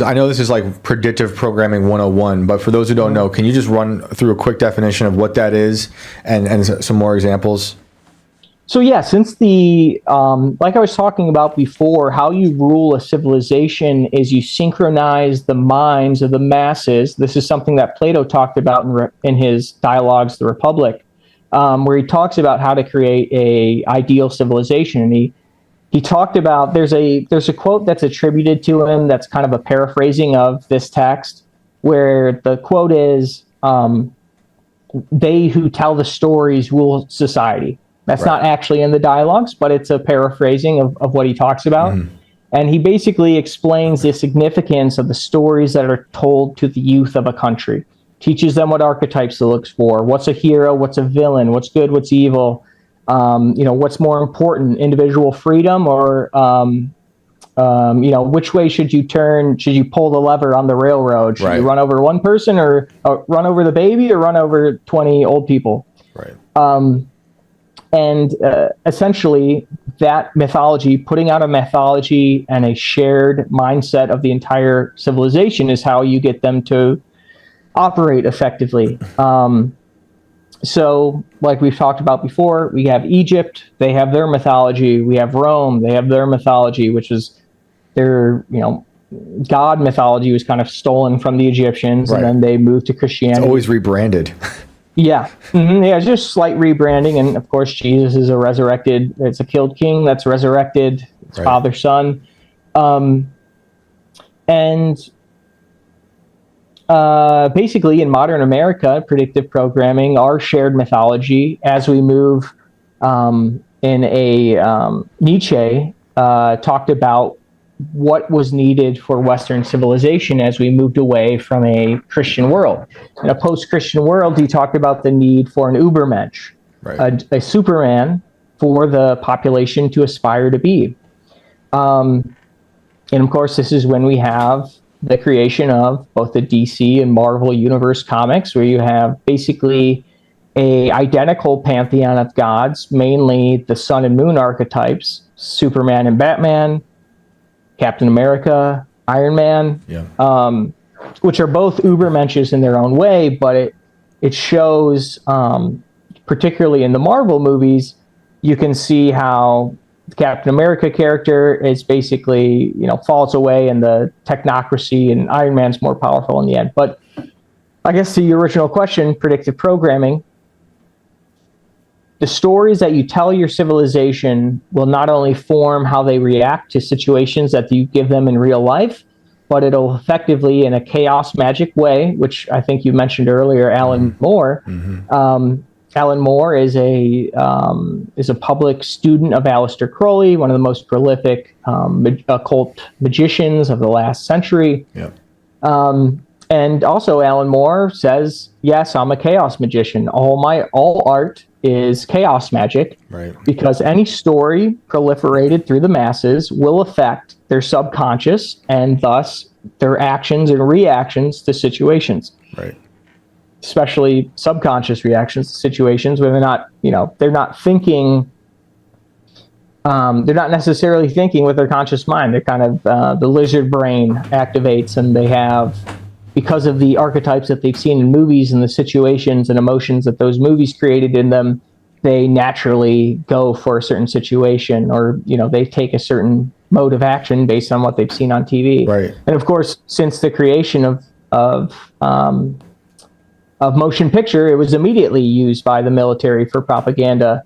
I know this is like predictive programming 101, but for those who don't know, can you just run through a quick definition of what that is and some more examples? So yeah, since the, like I was talking about before, how you rule a civilization is you synchronize the minds of the masses. This is something that Plato talked about in his dialogues, The Republic, where he talks about how to create a ideal civilization. And he talked about, there's a quote that's attributed to him that's kind of a paraphrasing of this text, where the quote is, they who tell the stories rule society. That's not actually in the dialogues, but it's a paraphrasing of what he talks about. Mm-hmm. And he basically explains the significance of the stories that are told to the youth of a country, teaches them what archetypes to look for, what's a hero, what's a villain, what's good, what's evil, what's more important, individual freedom or, which way should you turn? Should you pull the lever on the railroad? Should you run over one person or run over the baby or run over 20 old people? Right. And essentially, that mythology, putting out a mythology and a shared mindset of the entire civilization is how you get them to operate effectively. So, like we've talked about before, we have Egypt, they have their mythology. We have Rome, they have their mythology, which is their, God mythology was kind of stolen from the Egyptians, and then they moved to Christianity. It's always rebranded. Yeah. Mm-hmm. Yeah, it's just slight rebranding. And of course, Jesus is it's a killed king that's resurrected. It's Father, Son. Basically in modern America, predictive programming, our shared mythology, as we move Nietzsche talked about what was needed for Western civilization as we moved away from a Christian world. In a post-Christian world, he talked about the need for an Übermensch, a Superman for the population to aspire to be. And of course, this is when we have the creation of both the DC and Marvel Universe comics, where you have basically a identical pantheon of gods, mainly the sun and moon archetypes, Superman and Batman, Captain America, Iron Man, which are both Übermensches in their own way, but it shows, particularly in the Marvel movies, you can see how the Captain America character is basically, falls away in the technocracy, and Iron Man's more powerful in the end. But I guess to your original question, predictive programming, the stories that you tell your civilization will not only form how they react to situations that you give them in real life, but it'll effectively, in a chaos magic way, which I think you mentioned earlier, Alan Moore. Mm-hmm. Alan Moore is a public student of Aleister Crowley, one of the most prolific occult magicians of the last century. Yeah. And also Alan Moore says, yes, I'm a chaos magician. All art is chaos magic, because any story proliferated through the masses will affect their subconscious and thus their actions and reactions to situations. Right. Especially subconscious reactions to situations where they're not thinking, they're not necessarily thinking with their conscious mind. They're kind of, the lizard brain activates, and they have, because of the archetypes that they've seen in movies and the situations and emotions that those movies created in them, they naturally go for a certain situation, or, they take a certain mode of action based on what they've seen on TV. Right. And of course, since the creation of motion picture, it was immediately used by the military for propaganda.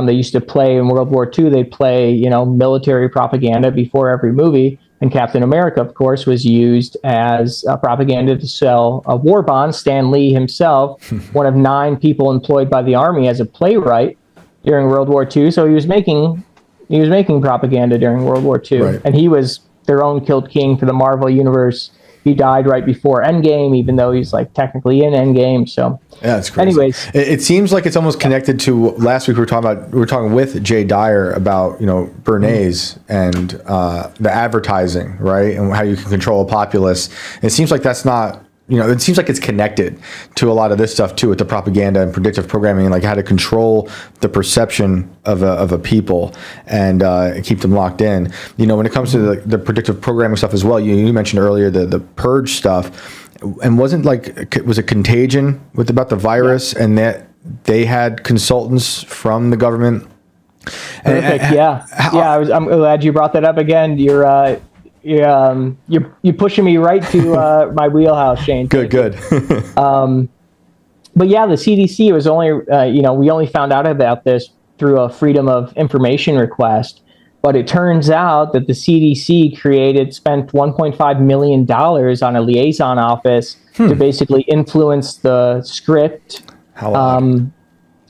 They used to play in World War II, they'd play, military propaganda before every movie. And Captain America, of course, was used as propaganda to sell war bonds. Stan Lee himself, one of 9 people employed by the Army as a playwright during World War II. So he was making propaganda during World War II. And he was their own killed king for the Marvel Universe. He died right before Endgame, even though he's technically in Endgame. So yeah, that's crazy. Anyways, it seems like it's almost connected to last week we were talking with Jay Dyer about Bernays and the advertising, right, and how you can control a populace. It seems like that's not it seems like it's connected to a lot of this stuff too, with the propaganda and predictive programming, like how to control the perception of a people and keep them locked in. When it comes to the predictive programming stuff as well, you mentioned earlier the purge stuff, and was it Contagion about the virus, and that they had consultants from the government. Perfect. I'm glad you brought that up again. You're pushing me right to my wheelhouse, Shane. Good. But yeah, the CDC was only, we only found out about this through a Freedom of Information request. But it turns out that the CDC spent $1.5 million on a liaison office to basically influence the script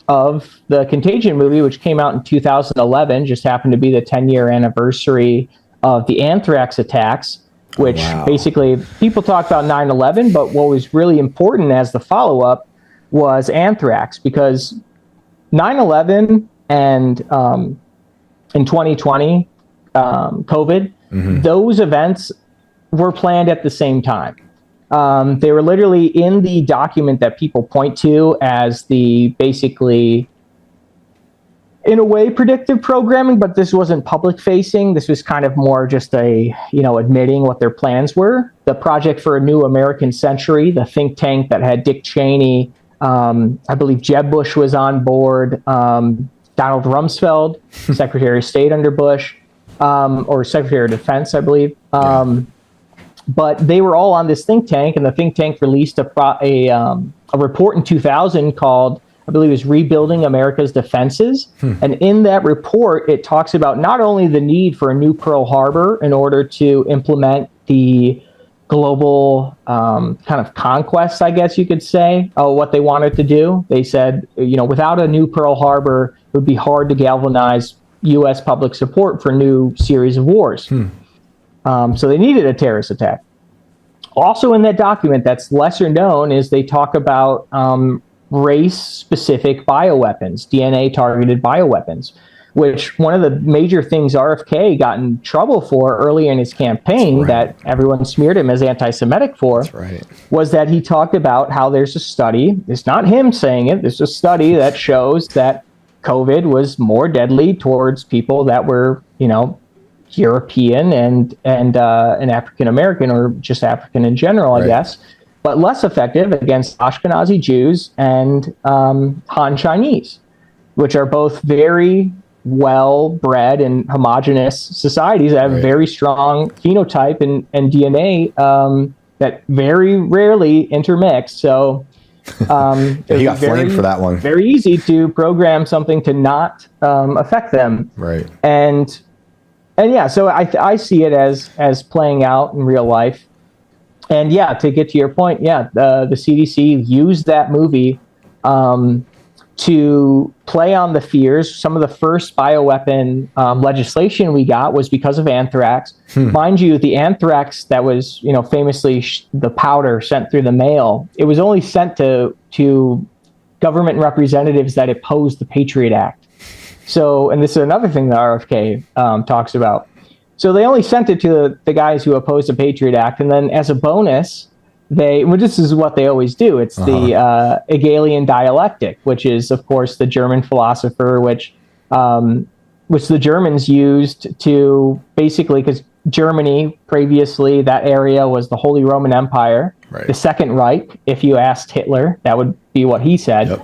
of the Contagion movie, which came out in 2011, just happened to be the 10-year anniversary of the anthrax attacks, which basically people talk about 9/11, but what was really important as the follow-up was anthrax, because 9/11 and in 2020, COVID, those events were planned at the same time. They were literally in the document that people point to as the basically, in a way, predictive programming, but this wasn't public facing. This was kind of more just admitting what their plans were. The Project for a New American Century, the think tank that had Dick Cheney, I believe Jeb Bush was on board, Donald Rumsfeld, Secretary of State under Bush, or Secretary of Defense, I believe. But they were all on this think tank, and the think tank released a report in 2000 called, I believe it was Rebuilding America's Defenses. And in that report, it talks about not only the need for a new Pearl Harbor in order to implement the global kind of conquest, I guess you could say, what they wanted to do. They said, without a new Pearl Harbor, it would be hard to galvanize U.S. public support for a new series of wars. So they needed a terrorist attack. Also in that document that's lesser known is they talk about race-specific bioweapons, DNA-targeted bioweapons, which one of the major things RFK got in trouble for early in his campaign that everyone smeared him as anti-Semitic for was that he talked about how there's a study, it's not him saying it, there's a study that shows that COVID was more deadly towards people that were, European and African American, or just African in general, I guess, but less effective against Ashkenazi Jews and Han Chinese, which are both very well-bred and homogenous societies that have very strong phenotype and DNA that very rarely intermix. So he got flamed for that one. Very easy to program something to not affect them. And yeah, so I see it as playing out in real life. And yeah, to get to your point, the CDC used that movie to play on the fears. Some of the first bioweapon legislation we got was because of anthrax. Mind you, the anthrax that was, famously the powder sent through the mail, it was only sent to government representatives that opposed the Patriot Act. So, and this is another thing that RFK talks about. So they only sent it to the guys who opposed the Patriot Act, and then as a bonus, this is what they always do. It's the Hegelian dialectic, which is, of course, the German philosopher, which the Germans used to basically, because Germany previously, that area was the Holy Roman Empire, the Second Reich. If you asked Hitler, that would be what he said.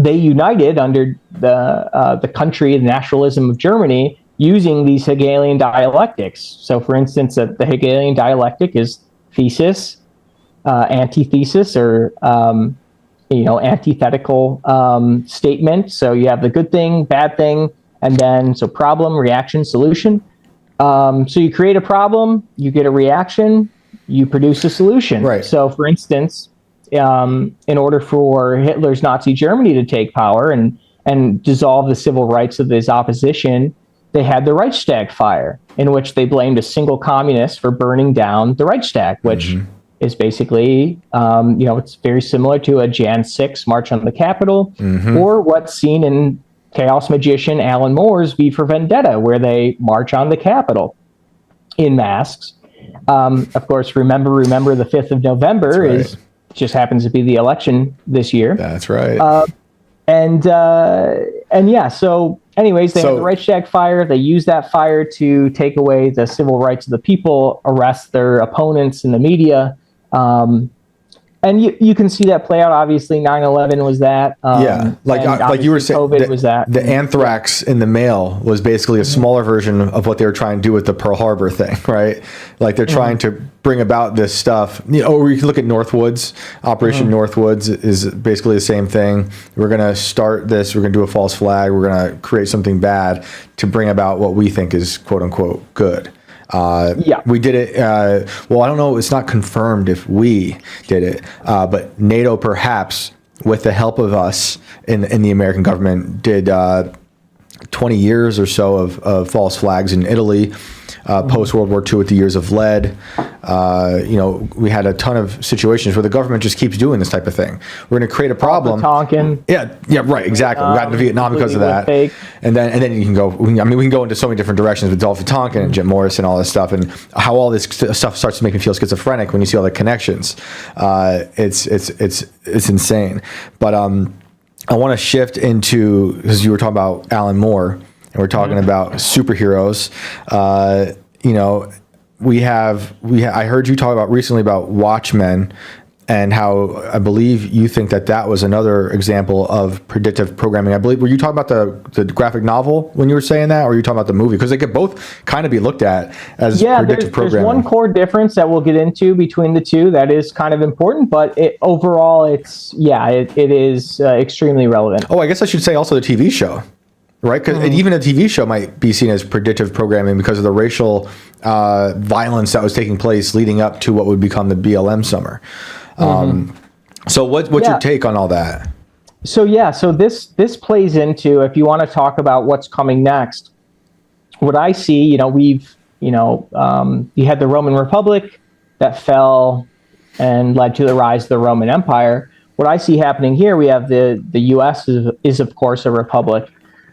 They united under the country, the nationalism of Germany, using these Hegelian dialectics. So, for instance, the Hegelian dialectic is thesis, antithesis, or antithetical statement. So you have the good thing, bad thing, and then problem, reaction, solution. So you create a problem, you get a reaction, you produce a solution. So, for instance, in order for Hitler's Nazi Germany to take power and dissolve the civil rights of his opposition, they had the Reichstag fire, in which they blamed a single communist for burning down the Reichstag, which is basically, it's very similar to a Jan 6 March on the Capitol, or what's seen in Chaos Magician Alan Moore's V for Vendetta, where they march on the Capitol in masks. Of course, remember the 5th of November right. just happens to be the election this year. That's right. And yeah, so anyways, they had the Reichstag fire. They used that fire to take away the civil rights of the people, arrest their opponents in the media. And you can see that play out. Obviously, 9/11 was that. Like you were saying, COVID was that. The anthrax in the mail was basically a smaller version of what they were trying to do with the Pearl Harbor thing, right? Like they're trying to bring about this stuff. Or you can look at Northwoods. Operation Northwoods is basically the same thing. We're going to start this. We're going to do a false flag. We're going to create something bad to bring about what we think is quote unquote good. We did it. Well, I don't know. It's not confirmed if we did it, but NATO perhaps, with the help of us in the American government, did 20 years or so of false flags in Italy, post World War II with the years of lead. We had a ton of situations where the government just keeps doing this type of thing. We're going to create a problem. Tonkin. Yeah, right, exactly. We got into Vietnam because of that. Fake. And then you can go. We can go into so many different directions with Dolphin Tonkin and Jim Morris and all this stuff, and how all this stuff starts to make me feel schizophrenic when you see all the connections. It's insane. But I want to shift into, because you were talking about Alan Moore. And we're talking about superheroes. I heard you talk about recently about Watchmen, and how I believe you think that was another example of predictive programming. I believe, were you talking about the graphic novel when you were saying that, or were you talking about the movie? Because they could both kind of be looked at as predictive programming. There's one core difference that we'll get into between the two that is kind of important, but overall, it is extremely relevant. Oh, I guess I should say also the TV show. Right, because even a TV show might be seen as predictive programming because of the racial violence that was taking place leading up to what would become the BLM summer. So what's your take on all that? So this plays into, if you want to talk about what's coming next, what I see, you had the Roman Republic that fell and led to the rise of the Roman Empire. What I see happening here, we have the U.S. is of course a republic.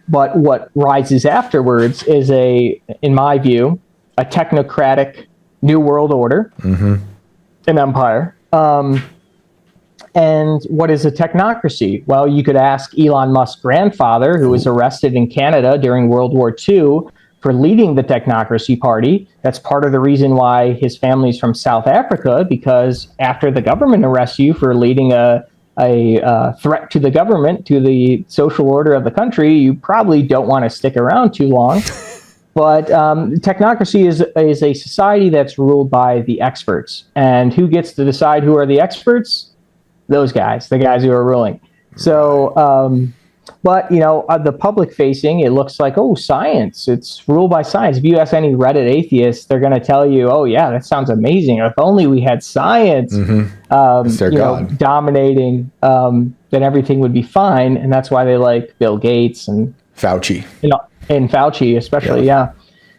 But what rises afterwards is in my view, a technocratic new world order, an empire. And what is a technocracy? Well, you could ask Elon Musk's grandfather, who was arrested in Canada during World War II for leading the technocracy party. That's part of the reason why his family's from South Africa, because after the government arrests you for leading a threat to the government, to the social order of the country, you probably don't want to stick around too long. But technocracy is a society that's ruled by the experts. And who gets to decide who are the experts? Those guys, the guys who are ruling. So, but, the public facing, it looks like, science. It's ruled by science. If you ask any Reddit atheist, they're going to tell you, oh, yeah, that sounds amazing. If only we had science dominating, then everything would be fine. And that's why they like Bill Gates and Fauci. And Fauci, especially, yeah.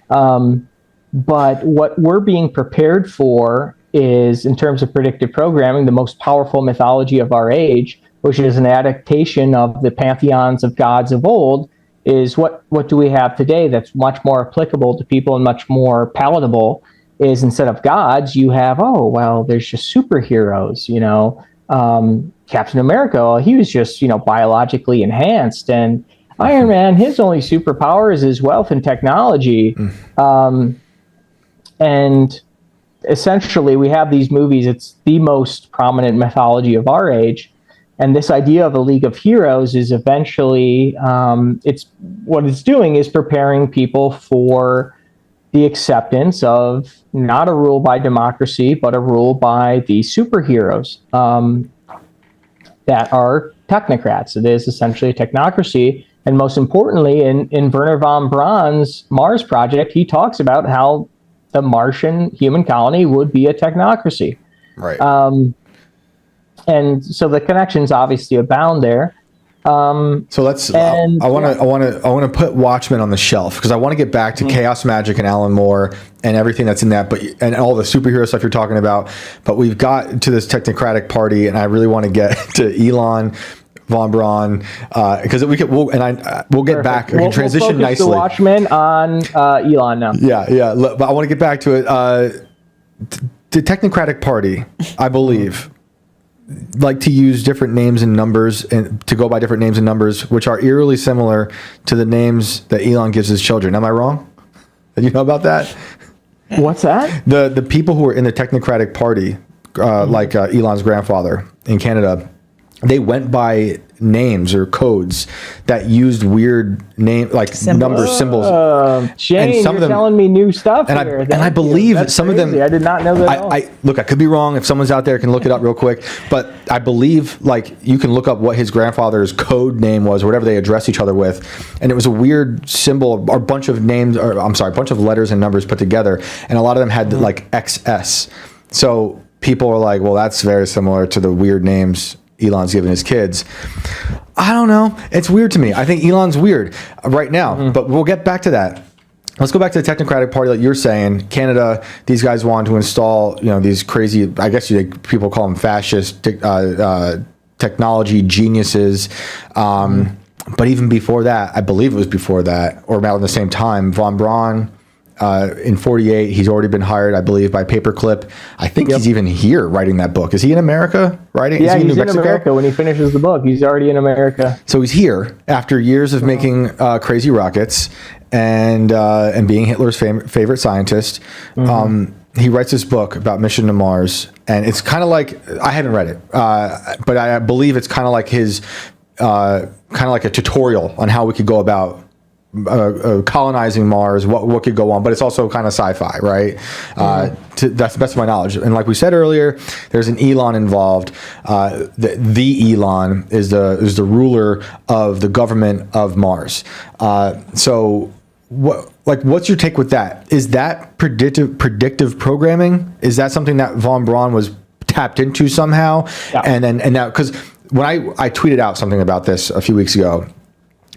But what we're being prepared for is, in terms of predictive programming, the most powerful mythology of our age, which is an adaptation of the pantheons of gods of old, is what do we have today that's much more applicable to people and much more palatable, is instead of gods, you have, there's just superheroes, Captain America, well, he was just, biologically enhanced, and Iron Man, his only superpower is his wealth and technology. And essentially, we have these movies. It's the most prominent mythology of our age. And this idea of a League of Heroes is eventually, what it's doing is preparing people for the acceptance of not a rule by democracy, but a rule by the superheroes that are technocrats. It is essentially a technocracy. And most importantly, in Wernher von Braun's Mars project, he talks about how the Martian human colony would be a technocracy. Right. And so the connections obviously abound there. So let's. I want to put Watchmen on the shelf because I want to get back to Chaos Magic and Alan Moore and everything that's in that, and all the superhero stuff you're talking about. But we've got to this technocratic party, and I really want to get to Elon, von Braun, because we'll get back. We can transition we'll focus nicely. The Watchmen on Elon now. Yeah, but I want to get back to it. the technocratic party, I believe, like to use different names and numbers and to go by different names and numbers, which are eerily similar to the names that Elon gives his children. Am I wrong? Did you know about that? What's that? The people who are in the technocratic party, like Elon's grandfather in Canada, they went by names or codes that used weird numbers, symbols. Shane, and some you're of them, telling me new stuff and here. I believe That's some crazy. of them. I did not know that. At all. Look, I could be wrong. If someone's out there can look it up real quick, but I believe like you can look up what his grandfather's code name was, or whatever they address each other with, and it was a weird symbol or bunch of names, or I'm sorry, a bunch of letters and numbers put together, and a lot of them had like XS. So people are like, well, that's very similar to the weird names Elon's giving his kids. I don't know. It's weird to me. I think Elon's weird right now, but we'll get back to that. Let's go back to the technocratic party like you're saying. Canada, these guys wanted to install, these crazy, I guess people call them fascist technology geniuses. But even before that, I believe it was before that, or about the same time, von Braun, in 48, he's already been hired, I believe, by Paperclip. I think he's even here writing that book. Is he in America writing? Yeah, Is he he's in America when he finishes the book. He's already in America. So he's here after years of making crazy rockets and being Hitler's favorite scientist. He writes this book about mission to Mars, and it's kind of like, I haven't read it, but I believe it's kind of like his, kind of like a tutorial on how we could go about colonizing Mars, what could go on, but it's also kind of sci-fi, right? That's the best of my knowledge. And like we said earlier, there's an Elon involved. The Elon is the ruler of the government of Mars. So what's your take with that? Is that predictive programming? Is that something that von Braun was tapped into somehow? Yeah. And now, because when I tweeted out something about this a few weeks ago,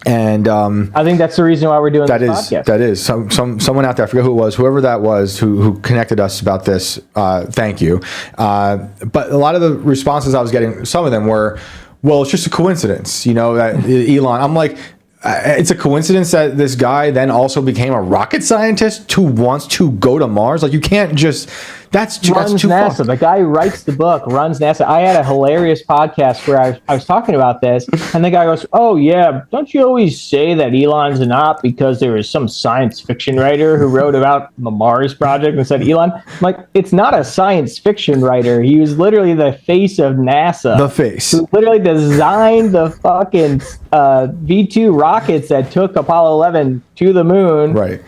and I think that's the reason why we're doing this podcast. That is someone out there, I forget who it was, whoever that was who connected us about this. Thank you. But a lot of the responses I was getting, some of them were, well, it's just a coincidence, that Elon. I'm like, it's a coincidence that this guy then also became a rocket scientist who wants to go to Mars. Like, you can't just. That's too NASA. far. The guy who writes the book runs NASA. I had a hilarious podcast where I was talking about this, and the guy goes, "Oh yeah, don't you always say that Elon's not because there was some science fiction writer who wrote about the Mars project and said Elon?" I'm like, it's not a science fiction writer. He was literally the face of NASA. The face. Who literally designed the fucking V2 rockets that took Apollo 11 to the moon. Right.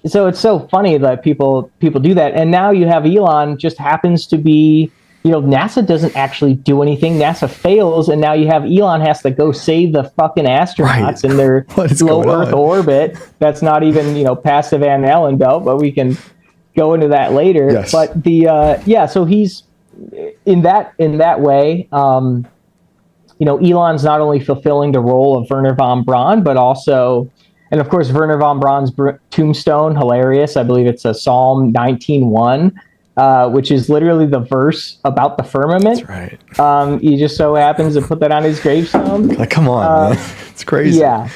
So it's so funny that people do that. And now you have Elon just happens to be, NASA doesn't actually do anything. NASA fails. And now you have Elon has to go save the fucking astronauts in their low Earth orbit. That's not even, past the Van Allen belt, but we can go into that later. Yes. But so he's in that way, Elon's not only fulfilling the role of Werner von Braun, but also, and of course, Werner von Braun's tombstone, hilarious. I believe it's a Psalm 19:1, which is literally the verse about the firmament. That's right. He just so happens to put that on his gravestone. Like, come on, man. It's crazy. Yeah.